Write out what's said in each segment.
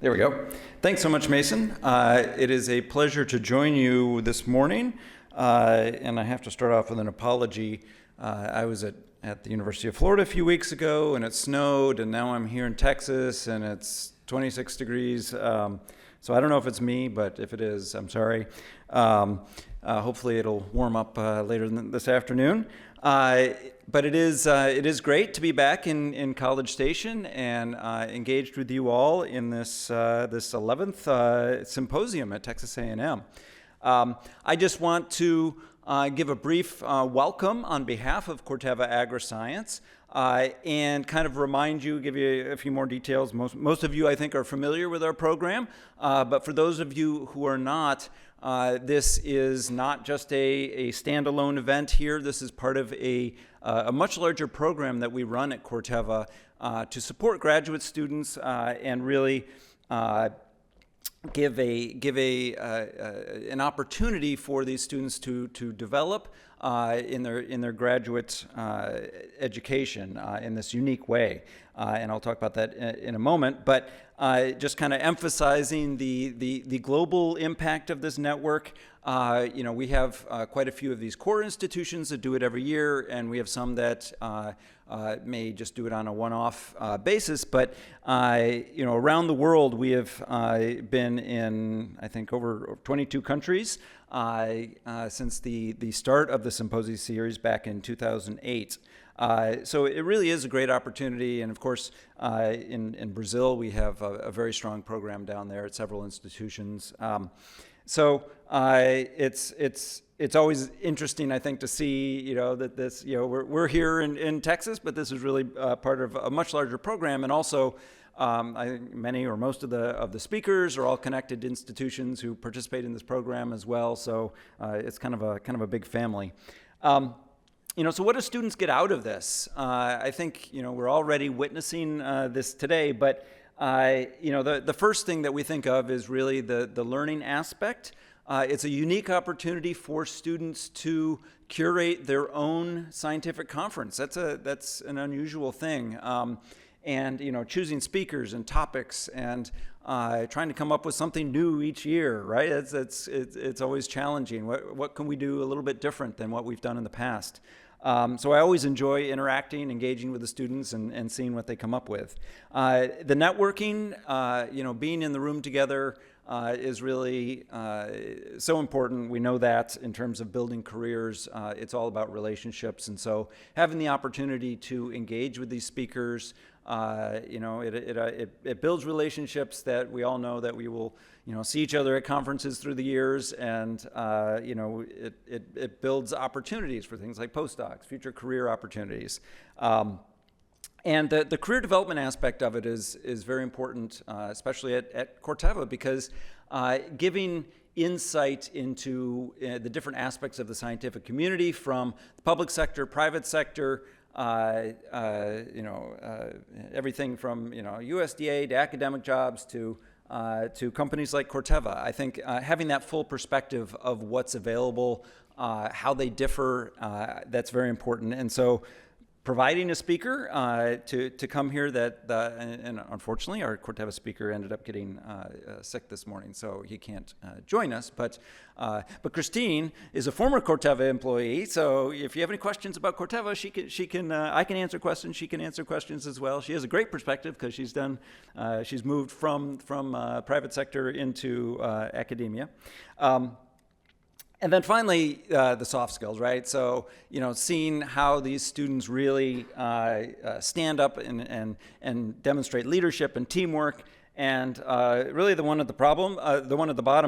There we go. Thanks so much, Mason. It is a pleasure to join you this morning. And I have to start off with an apology. I was at the University of Florida a few weeks ago, and it snowed, and now I'm here in Texas, and it's 26 degrees. So I don't know if it's me, but if it is, I'm sorry. Hopefully it'll warm up later this afternoon. But it is great to be back in College Station and engaged with you all in this 11th symposium at Texas A&M. I just want to give a brief welcome on behalf of Corteva Agriscience and kind of remind you, give you a few more details. Most of you, I think, are familiar with our program, but for those of you who are not, this is not just a standalone event here. This is part of a much larger program that we run at Corteva to support graduate students and really give an opportunity for these students to develop in their graduate education in this unique way. And I'll talk about that in a moment. But just kind of emphasizing the global impact of this network. We have quite a few of these core institutions that do it every year, and we have some that may just do it on a one-off basis. But around the world, we have been in, I think, over 22 countries since the start of the Symposium series back in 2008. So it really is a great opportunity, and of course, in Brazil, we have a very strong program down there at several institutions. So it's always interesting, I think, to see that this we're here in Texas, but this is really part of a much larger program, and also I think many or most of the speakers are all connected to institutions who participate in this program as well. So it's kind of a big family. So what do students get out of this? I think we're already witnessing this today, but the first thing that we think of is really the learning aspect. It's a unique opportunity for students to curate their own scientific conference. That's an unusual thing. And choosing speakers and topics and trying to come up with something new each year, right? It's always challenging. What can we do a little bit different than what we've done in the past? So I always enjoy interacting, engaging with the students, and seeing what they come up with. The networking, being in the room together is really so important. We know that in terms of building careers, it's all about relationships. And so having the opportunity to engage with these speakers, it builds relationships that we all know that we will, see each other at conferences through the years, and it builds opportunities for things like postdocs, future career opportunities. And the career development aspect of it is very important, especially at Corteva, because giving insight into the different aspects of the scientific community, from the public sector, private sector, everything from USDA to academic jobs to companies like Corteva. I think having that full perspective of what's available, how they differ, that's very important. And so providing a speaker to come here and unfortunately our Corteva speaker ended up getting sick this morning, so he can't join us. But Christine is a former Corteva employee, so if you have any questions about Corteva, I can answer questions. She can answer questions as well. She has a great perspective because she's moved from private sector into academia. And then finally, the soft skills, right? So, seeing how these students really stand up and demonstrate leadership and teamwork, and really the one at the bottom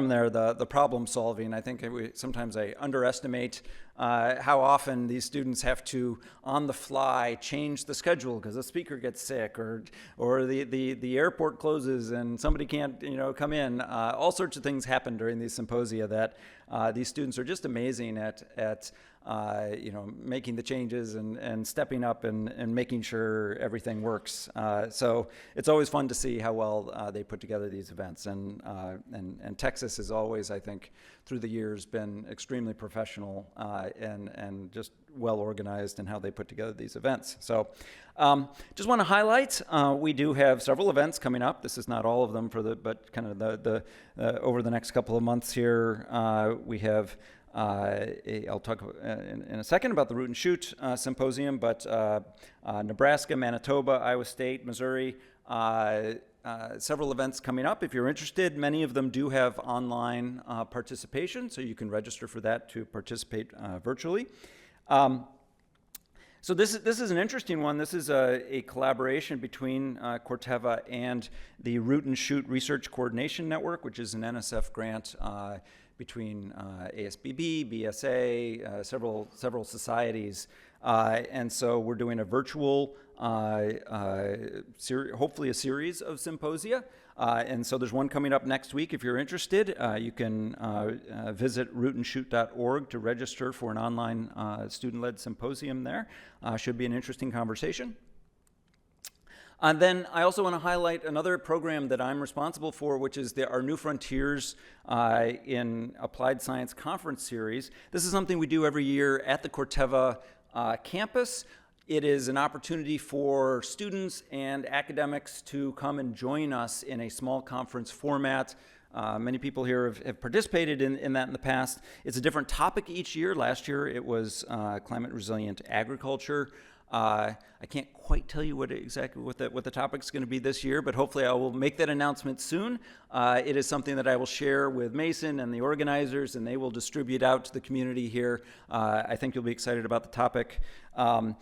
there, the problem solving. I think sometimes I underestimate how often these students have to, on the fly, change the schedule because the speaker gets sick, or the airport closes and somebody can't come in. All sorts of things happen during these symposia that these students are just amazing at making the changes and stepping up and making sure everything works. So it's always fun to see how well they put together these events. And Texas has always, I think, through the years been extremely professional and just well organized in how they put together these events. So just want to highlight, we do have several events coming up. This is not all of them but kind of the over the next couple of months here. We have I'll talk in a second about the Root and Shoot Symposium, but Nebraska, Manitoba, Iowa State, Missouri, several events coming up. If you're interested, many of them do have online participation, so you can register for that to participate virtually. So this is an interesting one. This is a collaboration between Corteva and the Root and Shoot Research Coordination Network, which is an NSF grant between ASBB, BSA, several societies. And so we're doing a virtual, hopefully a series of symposia. And so there's one coming up next week. If you're interested, you can visit rootandshoot.org to register for an online student-led symposium there. Should be an interesting conversation. And then I also want to highlight another program that I'm responsible for, which is our New Frontiers in Applied Science Conference Series. This is something we do every year at the Corteva campus. It is an opportunity for students and academics to come and join us in a small conference format. Many people here have participated in that in the past. It's a different topic each year. Last year it was climate resilient agriculture. I can't quite tell you exactly what the topic's going to be this year, but hopefully I will make that announcement soon. It is something that I will share with Mason and the organizers, and they will distribute out to the community here. I think you'll be excited about the topic, and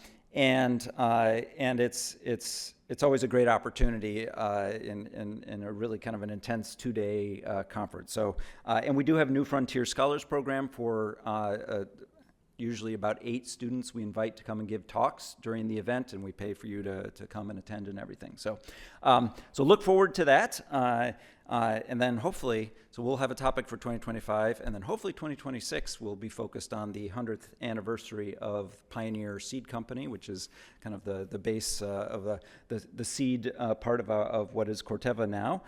it's always a great opportunity in a really kind of an intense 2-day conference. So, and we do have a New Frontier Scholars Program for usually about 8 students we invite to come and give talks during the event, and we pay for you to come and attend and everything. So so look forward to that. And then hopefully, so we'll have a topic for 2025, and then hopefully 2026 will be focused on the 100th anniversary of Pioneer Seed Company, which is kind of the base of the seed part of what is Corteva now.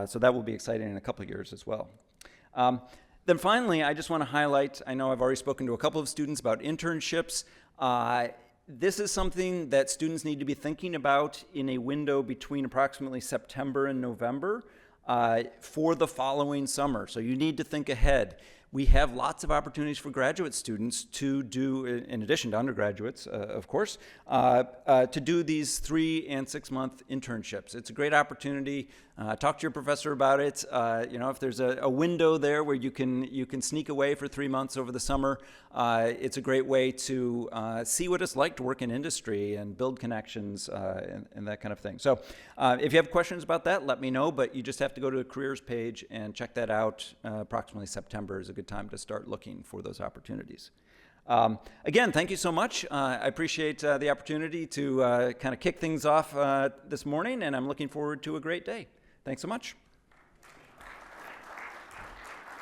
So that will be exciting in a couple of years as well. Then finally, I just want to highlight, I know I've already spoken to a couple of students about internships. This is something that students need to be thinking about in a window between approximately September and November for the following summer. So you need to think ahead. We have lots of opportunities for graduate students to do, in addition to undergraduates, of course, to do these 3- and 6-month internships. It's a great opportunity. Talk to your professor about it. If there's a window there where you can sneak away for 3 months over the summer, it's a great way to see what it's like to work in industry and build connections and that kind of thing. So if you have questions about that, let me know, but you just have to go to the careers page and check that out. Approximately September is a good time to start looking for those opportunities. Again, thank you so much. I appreciate the opportunity to kind of kick things off this morning, and I'm looking forward to a great day. Thanks so much.